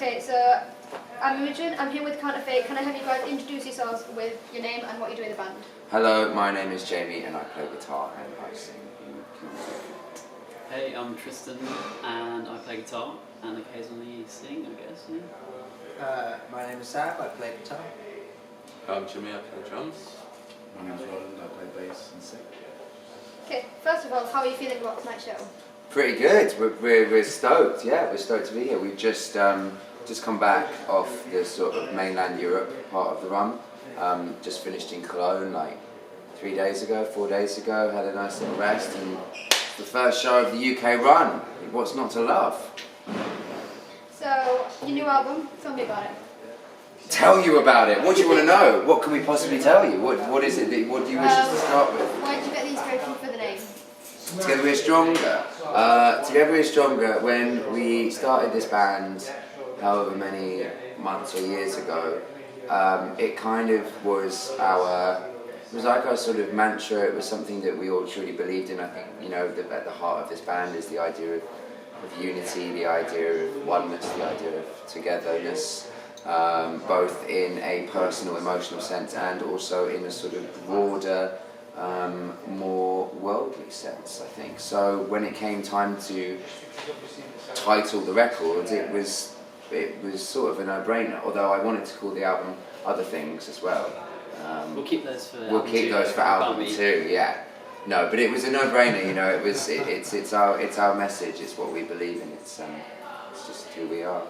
Okay, so I'm Imogen, I'm here with Counterfeit. Can I have you guys introduce yourselves with your name and what you do in the band? Hello, my name is Jamie and I play guitar and I sing in Counterfeit. Hey, I'm Tristan and I play guitar and occasionally sing, I guess. Yeah. My name is Sam, I play guitar. I'm Jimmy, I play drums. My name's Roland, I play bass and sing. Okay, first of all, how are you feeling about tonight's show? Pretty good. We're stoked. Yeah, we're stoked to be here. We've just come back off the sort of mainland Europe part of the run. Just finished in Cologne like 4 days ago. Had a nice little rest, and it's the first show of the UK run. What's not to love? So, your new album, tell me about it. Tell you about it. What do you want to know? What can we possibly tell you? What is it? What do you wish us to start with? Why did you get the inspiration for the name? Together We're Stronger. Together We're Stronger. When we started this band, however many months or years ago, it kind of was it was like our sort of mantra. It was something that we all truly believed in. I think, you know, at the heart of this band is the idea of unity, the idea of oneness, the idea of togetherness, both in a personal, emotional sense and also in a sort of broader, more worldly sense, I think. So when it came time to title the record, it was sort of a no-brainer, although I wanted to call the album other things as well. We'll keep those for album two, yeah. No, but it was a no-brainer, you know. It's our message. It's what we believe in. It's just who we are.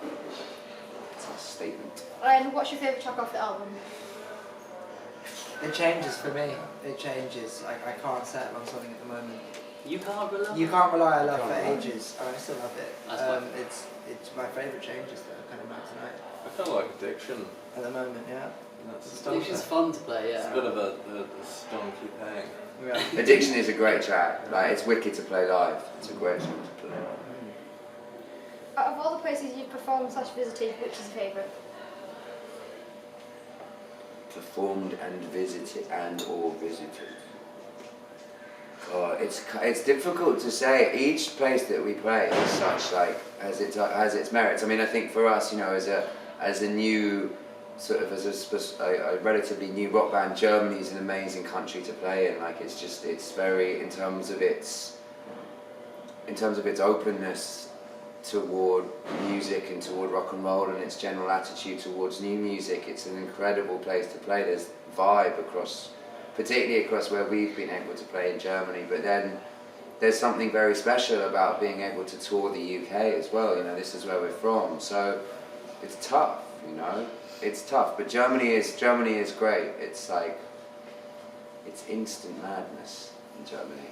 It's our statement. And what's your favourite track off the album? It changes for me. It changes. I can't settle on something at the moment. You can't rely. You can't rely on love for ages. I still love it. That's it's my favourite changes that are kind of mad tonight. I kind of like Addiction. At the moment, yeah. It's fun to play, yeah. It's a bit of a stonky pang. Yeah. Addiction is a great track. Like, it's wicked to play live. It's a great song to play. Out of all the places you've performed / visited, which is your favourite? Performed and visited or visited. Oh, it's difficult to say. Each place that we play is such has its merits. I mean, I think for us, you know, as a new sort of a relatively new rock band, Germany is an amazing country to play in. Like, it's very, in terms of its openness toward music and toward rock and roll and its general attitude towards new music, it's an incredible place to play. There's vibe particularly across where we've been able to play in Germany, but then there's something very special about being able to tour the UK as well. You know, this is where we're from, so it's tough, you know. It's tough, but Germany is great. It's like, it's instant madness in Germany.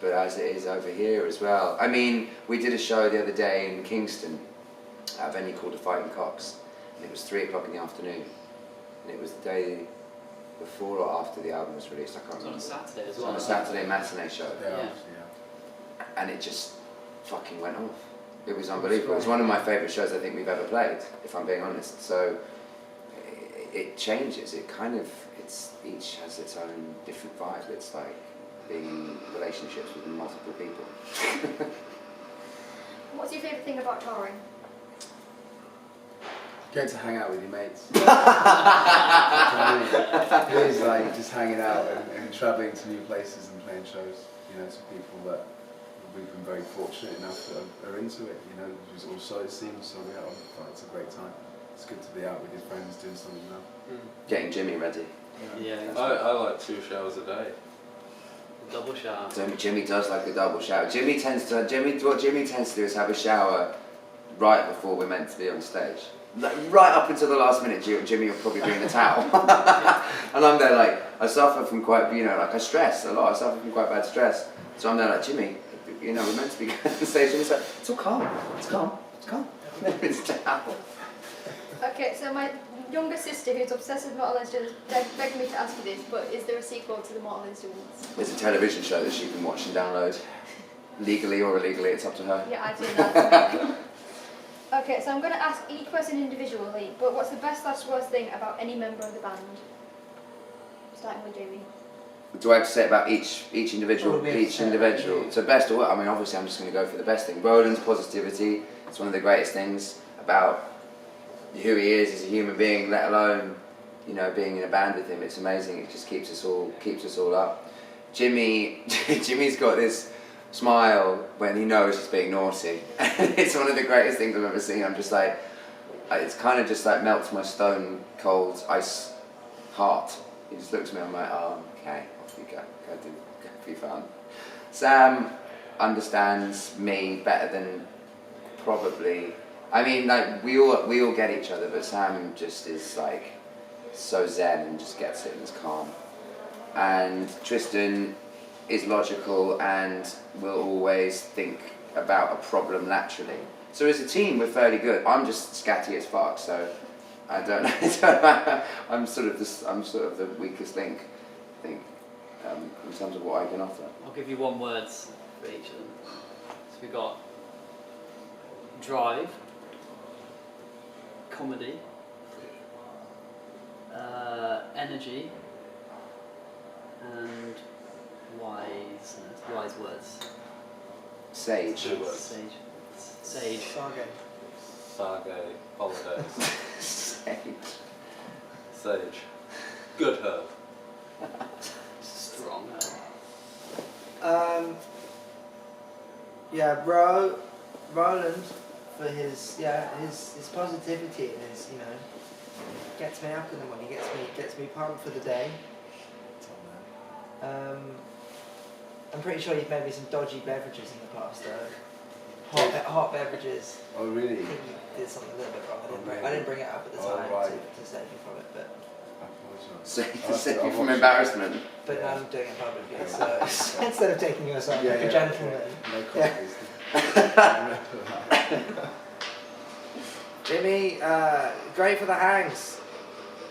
But as it is over here as well. I mean, we did a show the other day in Kingston at a venue called The Fighting Cocks, and it was 3 o'clock in the afternoon, and it was the day before or after the album was released. I can't remember. On a Saturday as It was well. on a Saturday matinee show, Yeah. and it just fucking went off. It was unbelievable. It was one of my favourite shows I think we've ever played, if I'm being honest. So it changes. Each has its own different vibe. It's like being in relationships with multiple people. What's your favourite thing about touring? Going to hang out with your mates. It is like just hanging out and travelling to new places and playing shows, you know, to people that we've been very fortunate enough that are into it, you know, which also it seems, so yeah, it's a great time. It's good to be out with your friends doing something now. Getting Jimmy ready. Yeah. I like 2 showers a day. Double shower. Jimmy does like a double shower. What Jimmy tends to do is have a shower right before we're meant to be on stage. Like, right up until the last minute, Jimmy will probably bring the towel. And I'm there like, I suffer from quite, you know, like I stress a lot. I suffer from quite bad stress. So I'm there like, Jimmy, you know, we're meant to be going on stage. And he's like, it's all calm. It's calm. It's calm. It's towel. Okay, so my younger sister, who's obsessed with Mortal Instruments, begged me to ask you this, but is there a sequel to the Mortal Instruments? There's a television show that she can watch and download. Legally or illegally, it's up to her. Yeah, I've seen that. Okay, so I'm going to ask each person individually, but what's the best / worst thing about any member of the band? Starting with Jamie. do I have to say about each individual? All we have to Each say about individual. you. So best or what? I mean, obviously, I'm just going to go for the best thing. Roland's positivity. It's one of the greatest things about who he is as a human being, let alone, you know, being in a band with him. It's amazing. It just keeps us all up. Jimmy's got this smile when he knows he's being naughty. It's one of the greatest things I've ever seen. I'm just like, it's kind of just like melts my stone cold ice heart. He just looks at me and I'm like, oh, okay, off you go be fun. Sam understands me better than probably, I mean, like we all get each other, but Sam just is like so zen and just gets it and is calm. And Tristan is logical and will always think about a problem laterally. So as a team, we're fairly good. I'm just scatty as fuck, so I don't know. I'm sort of the weakest link, I think, in terms of what I can offer. I'll give you one word for each of them. So we've got drive, comedy, energy, and wise words. Sage. 2 words. Sage. Sage, holidays. Sage. Sage. Good herb. Strong. Yeah, Roland for his positivity and his, you know, gets me up in the morning, gets me pumped for the day. I'm pretty sure you've made me some dodgy beverages in the past though. Hot beverages. Oh, really? I think you did something a little bit wrong. I didn't bring it up at the Oh, time right. to save you from it, but Save you from embarrassment. now I'm doing it publicly, so instead of taking you aside like a gentleman. No Yeah. copies. Jimmy, great for the hangs.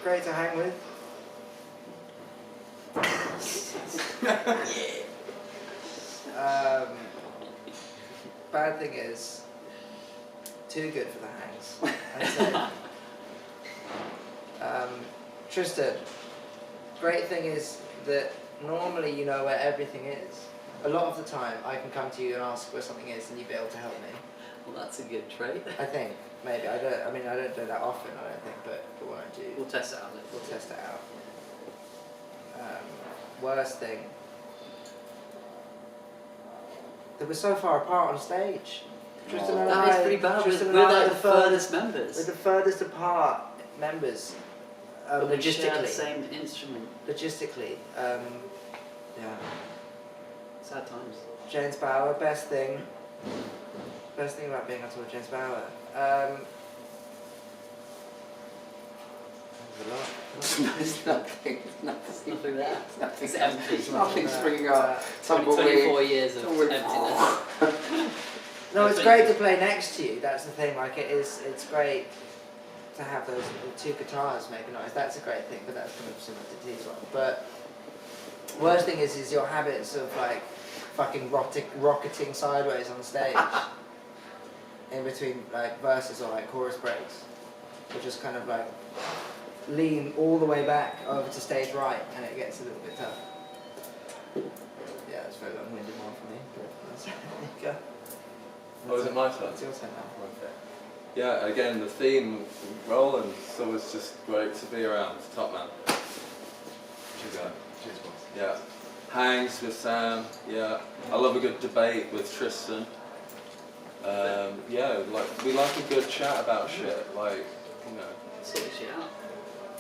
Great to hang with. Bad thing is, too good for the hangs. I'd say. Tristan, great thing is that normally you know where everything is. A lot of the time I can come to you and ask where something is and you'll be able to help me. Well, that's a good trait. I think, maybe. I don't do that often, I don't think, but when I do, We'll test it out later. we'll test it out. Worst thing. That we're so far apart on stage. Tristan and That is I- pretty bad. Tristan We're and I like are the the furthest, furthest members. we're the furthest apart members. But we share the Logistically. same instrument. Logistically. Yeah. Sad times. James Bauer, best thing about being on tour with James Bauer. There's a lot. There's nothing. Nothing there. Nothing. It's empty. Nothing's springing up. 24 years of tumbleweed. emptiness. No, it's great to play next to you. That's the thing. Like it's great to have those two guitars make a noise. That's a great thing. But that's kind of similar to T's one. But worst thing is your habits of like fucking rocketing sideways on stage in between like verses or like chorus breaks, or just kind of like lean all the way back over to stage right, and it gets a little bit tough. Yeah, it's a very long-winded one for me. But there you go. Oh, is it my turn? It's your turn now. Okay. Yeah, again, the theme, Roland, it's always just great to be around. Top man. Cheers, boss. Yeah. Hangs with Sam, yeah. I love a good debate with Tristan. Yeah, like, we like a good chat about shit, like, you know. Sort of shit out.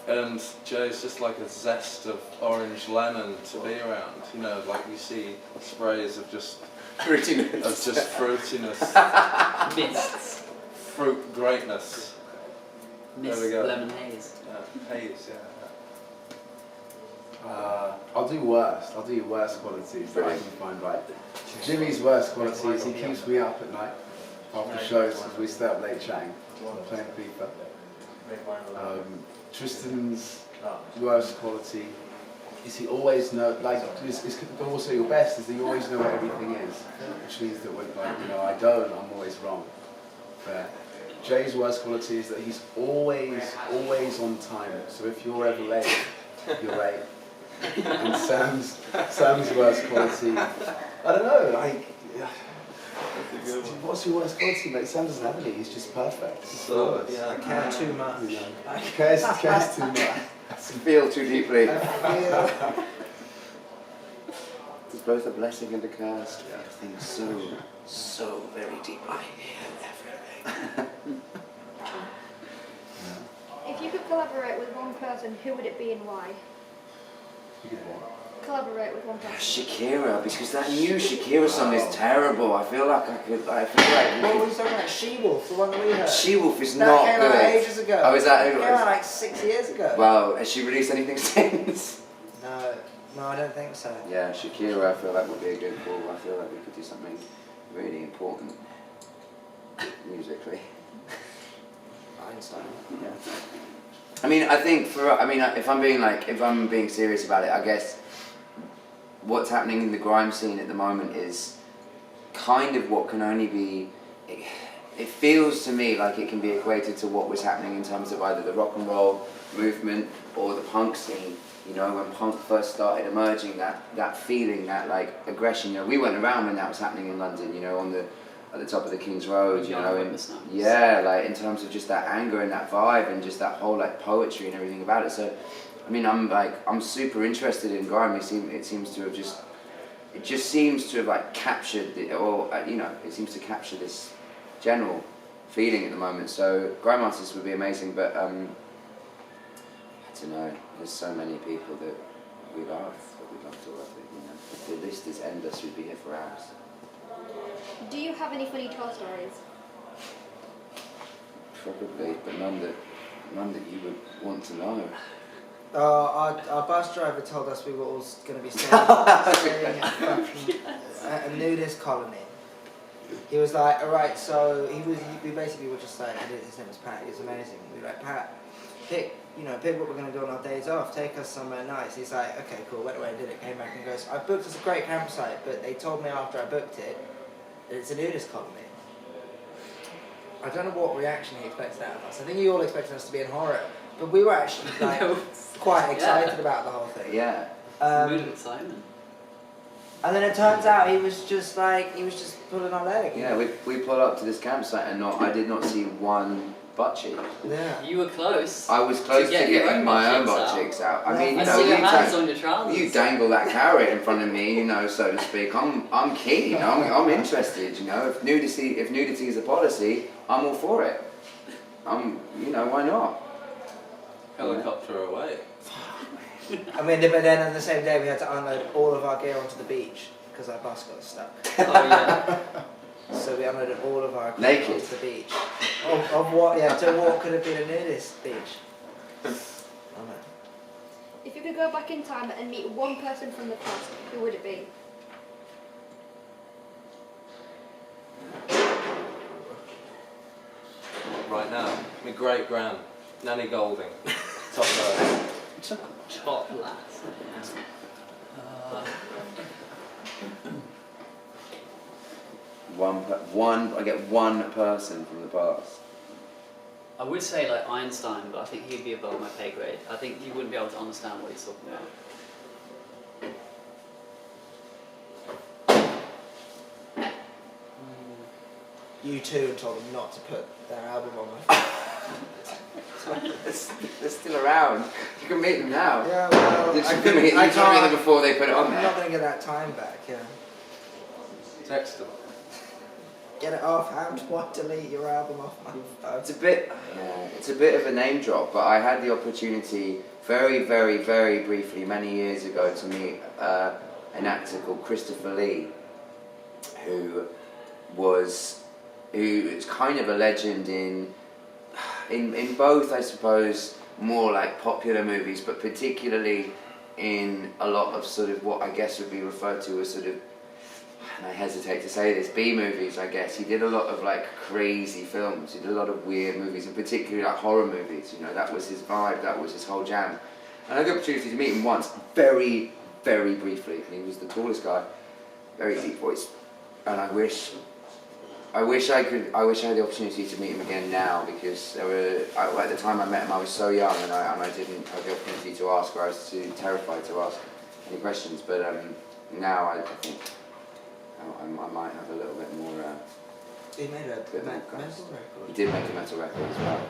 And Jay's just like a zest of orange lemon to be around, you know, like you see sprays of just Fruitiness. fruitiness, Mists. fruit greatness. Mist, we go. lemon haze. Haze, yeah. I'll do worst. I'll do your worst qualities that I can find right. So Jimmy's worst qualities, he keeps me up at night after shows because we stay up late chatting, playing FIFA. Tristan's worst quality is he always know, like, but also your best is that you always know where everything is, which means that when, like, you know, I don't, I'm always wrong. But Jay's worst quality is that he's always on time. So if you're ever late, you're late. And Sam's worst quality. I don't know. Like, what's your worst quality, mate? Sam doesn't have any. He's just perfect. So, I yeah. care too much. Cares too much. Feel too deeply. I feel. It's both a blessing and a curse. Yeah. Things so very deeply. Everything. If you could collaborate with one person, who would it be and why? Collaborate with one person. Shakira, because that new Shakira song is terrible. I feel like What were you talking about? She-Wolf, the one that we heard? She-Wolf is that not came good. out ages ago. Oh, is that? It came out like 6 years ago. Well, has she released anything since? No, I don't think so. Yeah, Shakira, I feel like would be a good call. I feel like we could do something really important musically. Einstein. Yeah. I mean, I think if I'm being serious about it, I guess what's happening in the grime scene at the moment is kind of what can only be. It feels to me like it can be equated to what was happening in terms of either the rock and roll movement or the punk scene. You know, when punk first started emerging, that feeling, that like aggression. You know, we went around when that was happening in London. You know, at the top of the King's Road. You know, yeah, like in terms of just that anger and that vibe and just that whole like poetry and everything about it. So, I mean, I'm super interested in grime. It seems to have like captured it seems to capture this general feeling at the moment. So grime artists would be amazing, but I don't know. There's so many people that we love to work with. You know, the list is endless. We'd be here for hours. Do you have any funny tour stories? Probably, but none that you would want to know. Our bus driver told us we were all going to be staying at a nudist colony. He was like, alright, so we basically were just like, his name was Pat, he was amazing. We were like, Pat, pick what we're going to do on our days off, take us somewhere nice. He's like, okay, cool, went away and did it, came back and goes, I booked us a great campsite, but they told me after I booked it, that it's a nudist colony. I don't know what reaction he expected out of us. I think he all expected us to be in horror, but we were actually like quite excited about the whole thing. Yeah. Mood of excitement. And then it turns out he was just pulling our leg. Yeah, we pulled up to this campsite and I did not see one butt cheek. Yeah. You were close. I was close to getting my own butt cheeks out. I mean, you know, see your hands on your trousers. you dangle that carrot in front of me, you know, so to speak. I'm keen. I'm interested. You know, if nudity is a policy, I'm all for it. Why not? Helicopter away. I mean, but then on the same day we had to unload all of our gear onto the beach because our bus got stuck. Oh yeah. So we unloaded all of our gear Naked? onto the beach. Of what? Yeah, to what could have been a nudist beach. Oh, no. If you could go back in time and meet one person from the past, who would it be? Right now, my great grand, Nanny Golding, top row. Top lass. I get one person from the past. I would say like Einstein, but I think he'd be above my pay grade. I think you wouldn't be able to understand what he's talking about. U2 and told them not to put their album on my They're still around. You can meet them now. Yeah, well, Did I you couldn't- meet I can't- them before they put it on I'm there? not going to get that time back, yeah. Text them. Get it off, how do I delete your album off my phone? It's a bit of a name drop, but I had the opportunity very, very, very briefly many years ago to meet an actor called Christopher Lee, who is kind of a legend in both, I suppose, more like popular movies, but particularly in a lot of sort of what I guess would be referred to as sort of, and I hesitate to say this, B movies, I guess. He did a lot of like crazy films. He did a lot of weird movies, and particularly like horror movies. You know, that was his vibe. That was his whole jam. And I had the opportunity to meet him once, very, very briefly. He was the tallest guy, very deep voice, and I wish I wish I had the opportunity to meet him again now, because at the time I met him I was so young, and I didn't have the opportunity to ask, or I was too terrified to ask any questions. But now I think I might have a little bit more. He made a Bit more metal guts. record. He did make a metal record as well.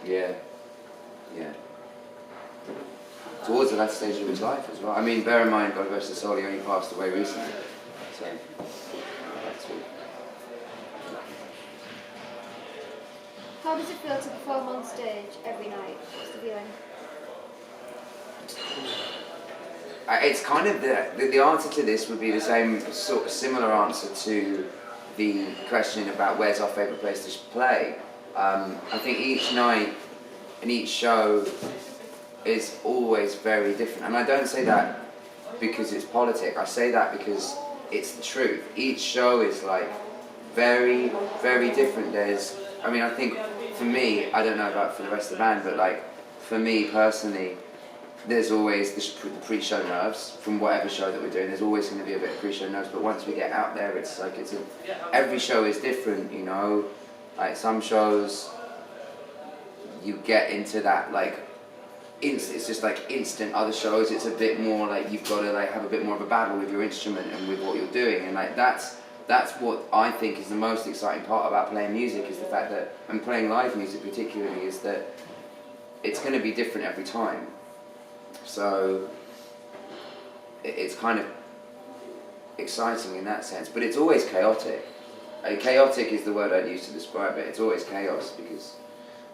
Yeah. Yeah. Towards the latter stage of his life as well. I mean, bear in mind, God rest his soul, he only passed away recently. So, that's all. How does it feel to perform on stage every night? What's the feeling? It's kind of the answer to this would be the same sort of similar answer to the question about where's our favourite place to play. I think each night and each show is always very different, and I don't say that because it's politic. I say that because it's the truth. Each show is like very, very different. I think for me, I don't know about for the rest of the band, but like for me personally, there's always the pre-show nerves from whatever show that we're doing. There's always going to be a bit of pre-show nerves, but once we get out there, every show is different, you know. Like some shows, you get into that like it's just like instant. Other shows, it's a bit more like you've got to like have a bit more of a battle with your instrument and with what you're doing, and like that's what I think is the most exciting part about playing music, is the fact that, and playing live music particularly, is that it's going to be different every time. So it's kind of exciting in that sense, but it's always chaotic. Chaotic is the word I'd use to describe it. It's always chaos, because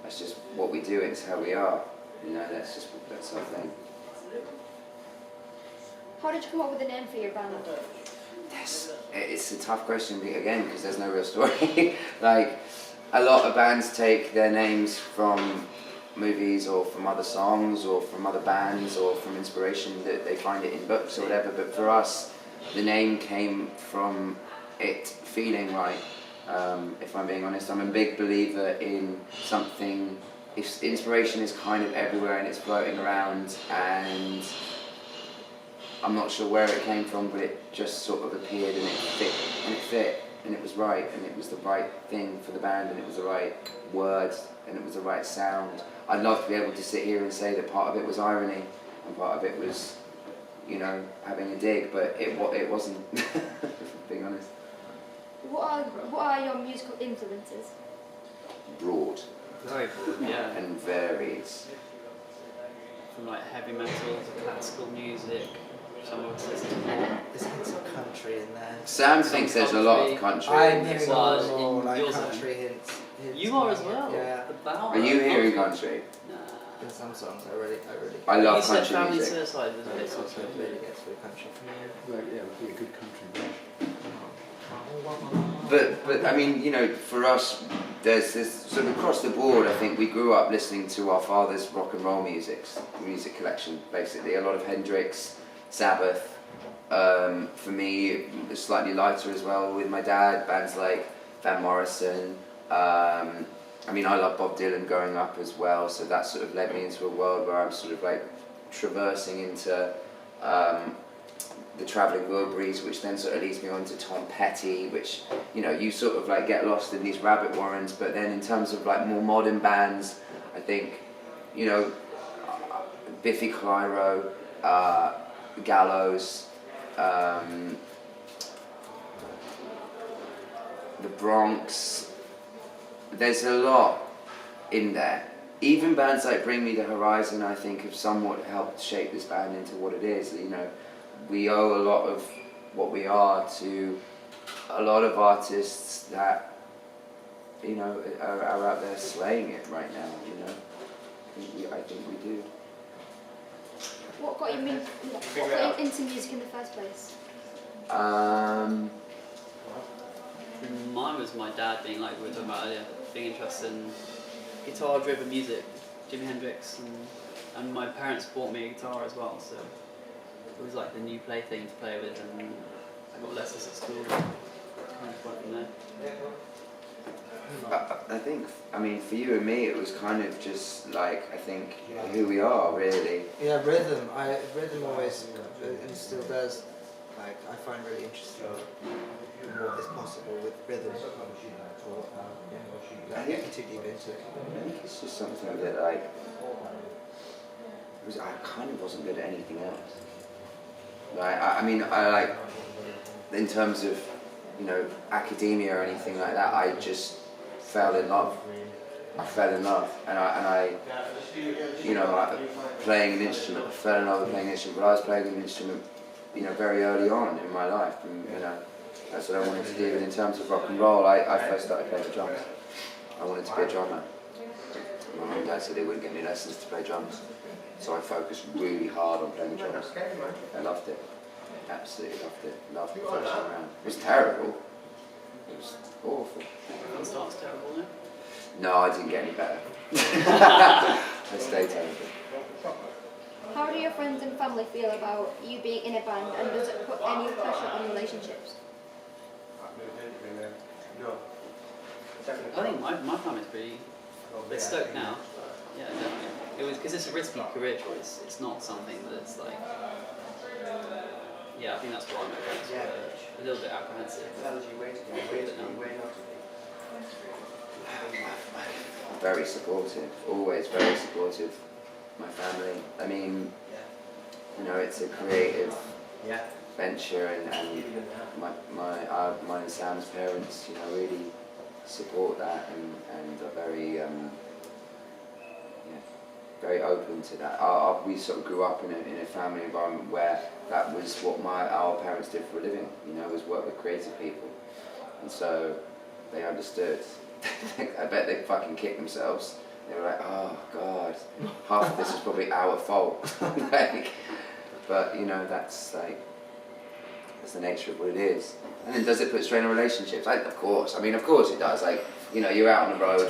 that's just what we do, it's how we are. You know, that's our thing. How did you come up with a name for your band? It's a tough question again, because there's no real story. Like, a lot of bands take their names from movies or from other songs or from other bands or from inspiration that they find it in books or whatever, but for us the name came from it feeling right. If I'm being honest, I'm a big believer in something, if inspiration is kind of everywhere and it's floating around, and I'm not sure where it came from, but it just sort of appeared and it fit and it was right, and it was the right thing for the band, and it was the right words, and it was the right sound. I'd love to be able to sit here and say that part of it was irony and part of it was, you know, having a dig, but it wasn't, being honest. What are your musical influences? Broad. Very broad, yeah. And varied. From like heavy metal to classical music. Some of us listen to There's hints of country in there. Sam thinks there's a lot of country. I'm hearing Well, more in like your country hints. You are as well. Yeah. Are you hearing country? Nah. In some songs, I really. I love You said country Family music. Suicide was a bit It country. really gets through country for me. Like, yeah, it would be a good country version. But I mean, you know, for us, there's this sort of across the board. I think we grew up listening to our father's rock and roll music collection, basically. A lot of Hendrix, Sabbath. For me, it's slightly lighter as well with my dad. Bands like Van Morrison. I mean, I love Bob Dylan growing up as well, so that sort of led me into a world where I'm sort of like traversing into the Travelling Wilburys, which then sort of leads me on to Tom Petty, which, you know, you sort of like get lost in these rabbit warrens. But then in terms of like more modern bands, I think, you know, Biffy Clyro, Gallows, the Bronx, there's a lot in there. Even bands like Bring Me the Horizon, I think, have somewhat helped shape this band into what it is. You know, we owe a lot of what we are to a lot of artists that, you know, are out there slaying it right now, you know. I think we do. What got you into music in the first place? Mine was my dad being like we were talking about earlier, being interested in guitar-driven music, Jimi Hendrix, and my parents bought me a guitar as well, so it was like the new plaything to play with, and I got lessons at school. Kind of went from there. I think, I mean, for you and me, it was kind of just like, I think, who we are, really. Yeah, rhythm. Rhythm always, and still does, like I find really interesting what is possible with rhythm. Or, without getting too deep into it. I think it's just something that like I kind of wasn't good at anything else. Like I mean I like in terms of academia or anything like that. I just fell in love. I fell in love, and I playing an instrument. I fell in love with playing an instrument. But I was playing an instrument, very early on in my life, and that's what I wanted to do. And in terms of rock and roll, I first started playing the drums. I wanted to be a drummer. My mum and dad said they wouldn't get me lessons to play drums, so I focused really hard on playing the drums. I loved it. Absolutely loved it. Loved the first time around. It was terrible. It was awful. Everyone starts terrible, no? No, I didn't get any better. I stayed terrible. How do your friends and family feel about you being in a band, and does it put any pressure on relationships? I think my family's pretty stoked now. Yeah, definitely. It was because it's a risky career choice. It's not something that's like. Yeah, I think that's why my parents were a little bit apprehensive. Very supportive, always very supportive. My family. I mean, it's a creative venture, and my and Sam's parents, really support that and are very, very open to that. We sort of grew up in a family environment where that was what our parents did for a living. Was work with creative people, and so they understood. I bet they fucking kicked themselves. They were like, oh God, half of this is probably our fault. But that's the nature of what it is. And then does it put strain on relationships? Of course. Of course it does. You're out on the road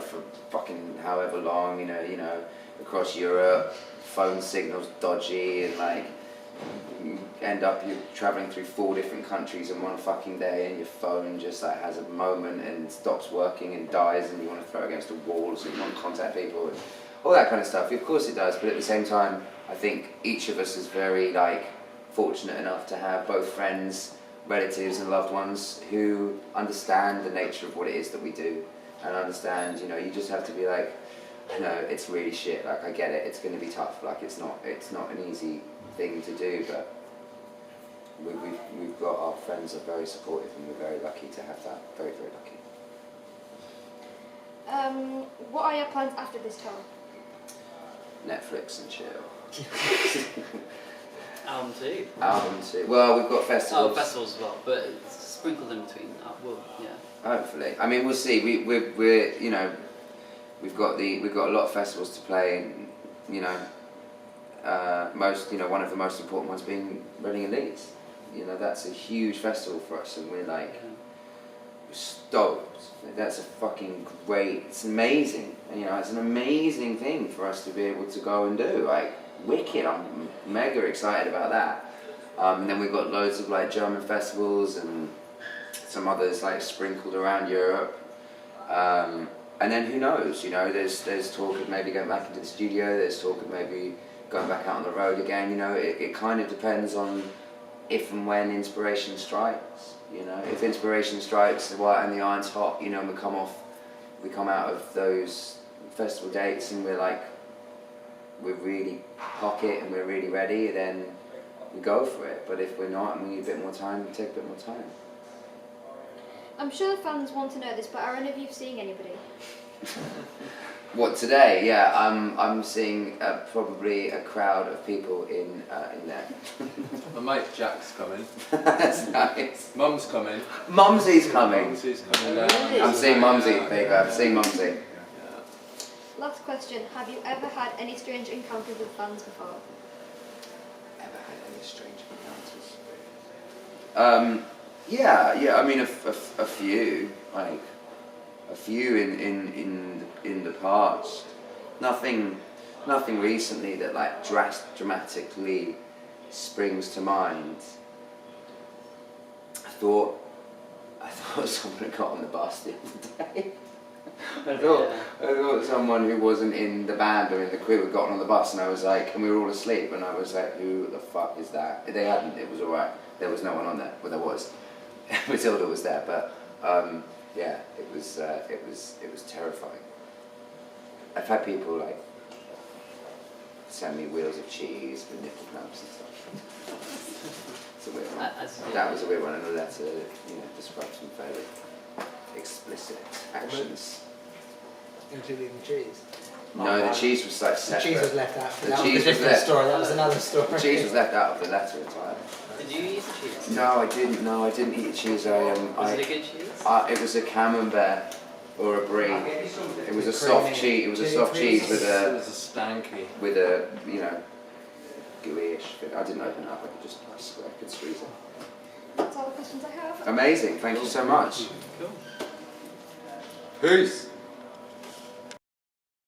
for fucking however long. Across Europe, phone signals dodgy, and you end up you're traveling through 4 different countries in one fucking day, and your phone just has a moment and stops working and dies, and you want to throw it against a wall, so you want to contact people and all that kind of stuff. Of course it does, but at the same time, I think each of us is very fortunate enough to have both friends, relatives, and loved ones who understand the nature of what it is that we do, and understand. You just have to be it's really shit. I get it. It's going to be tough. It's not an easy thing to do, but we've got our friends are very supportive, and we're very lucky to have that. Very, very lucky. What are your plans after this tour? Netflix and chill. Album 2. Album 2. Well, we've got festivals. Oh, festivals as well, but it's sprinkled in between. Hopefully. We'll see. We've got a lot of festivals to play, and one of the most important ones being Reading and Leeds. That's a huge festival for us, and we're stoked. That's a fucking great. It's amazing. It's an amazing thing for us to be able to go and do. Wicked. I'm mega excited about that. And then we've got loads of German festivals and some others sprinkled around Europe. And then who knows? There's talk of maybe going back into the studio. There's talk of maybe going back out on the road again. It kind of depends on if and when inspiration strikes. If inspiration strikes and the iron's hot, and we come out of those festival dates and we're really pocket and we're really ready, then we go for it. But if we're not and we need a bit more time, we take a bit more time. I'm sure the fans want to know this, but are any of you seeing anybody? What, today? Yeah, I'm seeing probably a crowd of people in there. My mate Jack's coming. That's nice. Mum's coming. Mumsy's coming. Mumsy's coming. Really? I'm seeing Mumsy. There you go. I'm seeing Mumsy. Last question. Have you ever had any strange encounters with fans before? Ever had any strange encounters? Yeah. A few. A few in the past. Nothing recently that dramatically springs to mind. I thought someone had got on the bus the other day. I thought someone who wasn't in the band or in the crew had gotten on the bus, and I was like, and we were all asleep, and I was like, who the fuck is that? They hadn't. It was alright. There was no one on there. Well, there was. Matilda was there, but yeah, it was terrifying. I've had people like send me wheels of cheese with nipple clamps and stuff. It's a weird one. That was a weird one, and a letter, described some fairly explicit actions. Including the cheese. No, the cheese was like The separate. cheese was left out. The That was cheese a was different left. story. That was another story. The cheese was left out of the letter entirely. Did you eat the cheese? No, I didn't. No, I didn't eat the cheese. Was it a good cheese? It was a camembert or a brie. It was a soft cheese. It was a soft cheese with It a was a stanky. gooey-ish. I didn't open it up. I could squeeze it. That's all the questions I have. Amazing. Thank you so much. Cool. Peace.